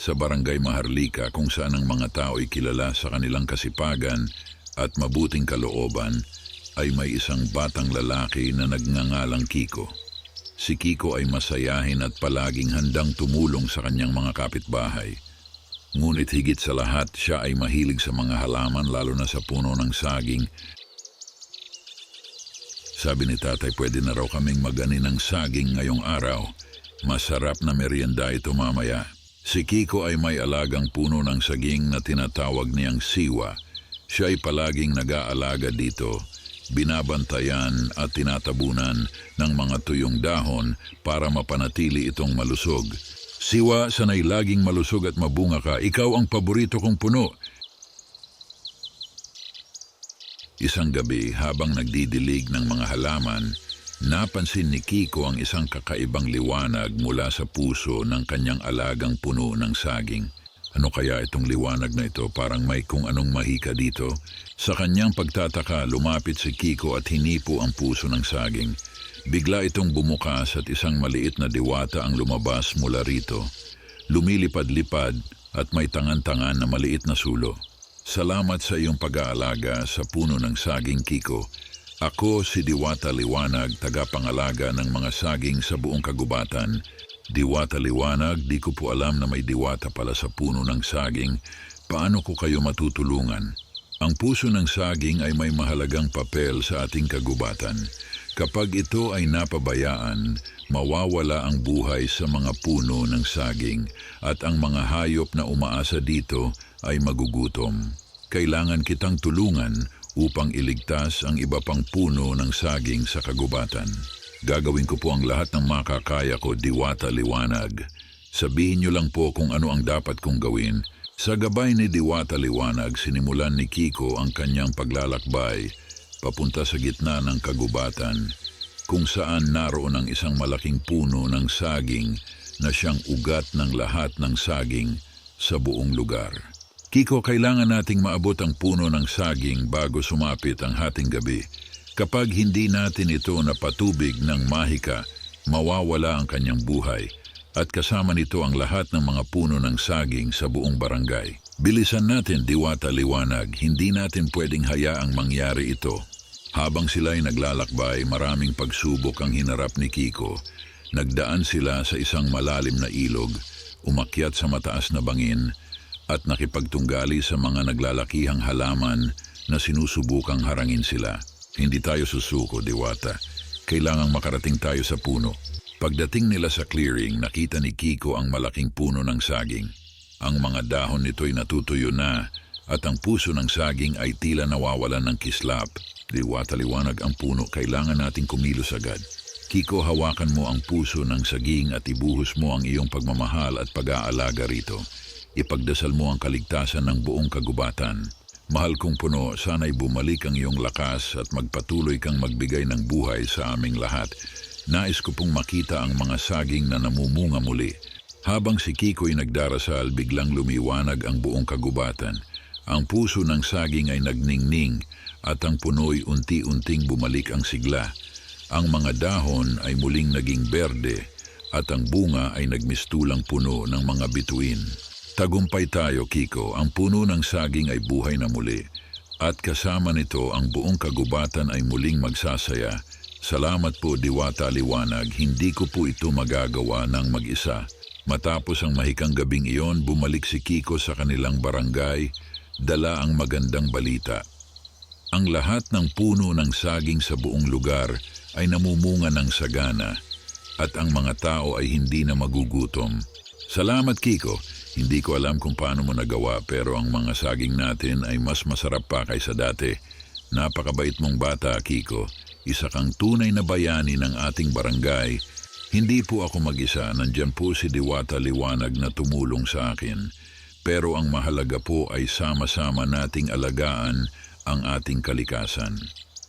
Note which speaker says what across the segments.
Speaker 1: sa Barangay Maharlika kung saan ang mga tao ay kilala sa kanilang kasipagan at mabuting kalooban, ay may isang batang lalaki na nagngangalang Kiko. Si Kiko ay masayahin at palaging handang tumulong sa kanyang mga kapitbahay. Ngunit higit sa lahat, siya ay mahilig sa mga halaman lalo na sa puno ng saging. Sabi ni tatay, pwede na raw kaming magani ng saging ngayong araw. Masarap na merienda ito mamaya. Si Kiko ay may alagang puno ng saging na tinatawag niyang siwa. Siya ay palaging nag-aalaga dito, binabantayan at tinatabunan ng mga tuyong dahon para mapanatili itong malusog. Siwa, sanay laging malusog at mabunga ka. Ikaw ang paborito kong puno. Isang gabi, habang nagdidilig ng mga halaman, napansin ni Kiko ang isang kakaibang liwanag mula sa puso ng kanyang alagang puno ng saging. Ano kaya itong liwanag na ito? Parang may kung anong mahika dito. Sa kanyang pagtataka, lumapit si Kiko at hinipo ang puso ng saging. Bigla itong bumukas at isang maliit na diwata ang lumabas mula rito. Lumilipad-lipad at may tangan-tangan na maliit na sulo. Salamat sa iyong pag-aalaga sa puno ng saging, Kiko. Ako si Diwata Liwanag, tagapangalaga ng mga saging sa buong kagubatan. Diwata Liwanag, di ko po alam na may diwata pala sa puno ng saging. Paano ko kayo matutulungan? Ang puso ng saging ay may mahalagang papel sa ating kagubatan. Kapag ito ay napabayaan, mawawala ang buhay sa mga puno ng saging at ang mga hayop na umaasa dito ay magugutom. Kailangan kitang tulungan upang iligtas ang iba pang puno ng saging sa kagubatan. Gagawin ko po ang lahat ng makakaya ko, Diwata Liwanag. Sabihin niyo lang po kung ano ang dapat kong gawin. Sa gabay ni Diwata Liwanag, sinimulan ni Kiko ang kanyang paglalakbay papunta sa gitna ng kagubatan, kung saan naroon ang isang malaking puno ng saging na siyang ugat ng lahat ng saging sa buong lugar. Kiko, kailangan nating maabot ang puno ng saging bago sumapit ang hating gabi. Kapag hindi natin ito napatubig ng mahika, mawawala ang kanyang buhay at kasama nito ang lahat ng mga puno ng saging sa buong barangay. Bilisan natin, Diwata Liwanag, hindi natin pwedeng hayaang mangyari ito. Habang sila'y naglalakbay, maraming pagsubok ang hinarap ni Kiko. Nagdaan sila sa isang malalim na ilog, umakyat sa mataas na bangin, at nakipagtunggali sa mga naglalakihang halaman na sinusubukang harangin sila. Hindi tayo susuko, Diwata. Kailangang makarating tayo sa puno. Pagdating nila sa clearing, nakita ni Kiko ang malaking puno ng saging. Ang mga dahon nito'y natutuyo na at ang puso ng saging ay tila nawawalan ng kislap. Diwata Liwanag, ang puno, kailangan nating kumilos agad. Kiko, hawakan mo ang puso ng saging at ibuhos mo ang iyong pagmamahal at pag-aalaga rito. Ipagdasal mo ang kaligtasan ng buong kagubatan. Mahal kong puno, sana'y bumalik ang iyong lakas at magpatuloy kang magbigay ng buhay sa aming lahat. Nais ko pong makita ang mga saging na namumunga muli. Habang si Kiko'y nagdarasal, biglang lumiwanag ang buong kagubatan. Ang puso ng saging ay nagningning at ang puno'y unti-unting bumalik ang sigla. Ang mga dahon ay muling naging berde at ang bunga ay nagmistulang puno ng mga bituin. Tagumpay tayo, Kiko. Ang puno ng saging ay buhay na muli at kasama nito ang buong kagubatan ay muling magsasaya. Salamat po, Diwata Liwanag. Hindi ko po ito magagawa ng mag-isa. Matapos ang mahikang gabing iyon, bumalik si Kiko sa kanilang barangay, dala ang magandang balita. Ang lahat ng puno ng saging sa buong lugar ay namumunga ng sagana at ang mga tao ay hindi na magugutom. Salamat, Kiko. Hindi ko alam kung paano mo nagawa pero ang mga saging natin ay mas masarap pa kaysa dati. Napakabait mong bata, Kiko. Isa kang tunay na bayani ng ating barangay. Hindi po ako mag-isa, nandyan po si Diwata Liwanag na tumulong sa akin. Pero ang mahalaga po ay sama-sama nating alagaan ang ating kalikasan.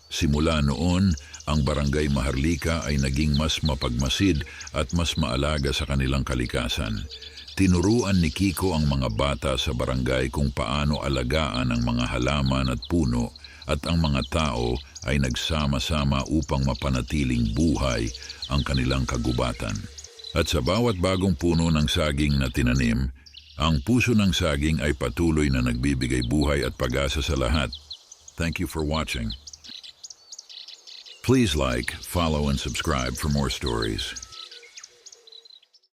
Speaker 1: Simula noon, ang Barangay Maharlika ay naging mas mapagmasid at mas maalaga sa kanilang kalikasan. Tinuruan ni Kiko ang mga bata sa barangay kung paano alagaan ang mga halaman at puno at ang mga tao ay nagsama-sama upang mapanatiling buhay ang kanilang kagubatan. At sa bawat bagong puno ng saging na tinanim, Ang puso ng saging ay patuloy na nagbibigay buhay at pag-asa sa lahat. Thank you for watching. Please like, follow, and subscribe for more stories.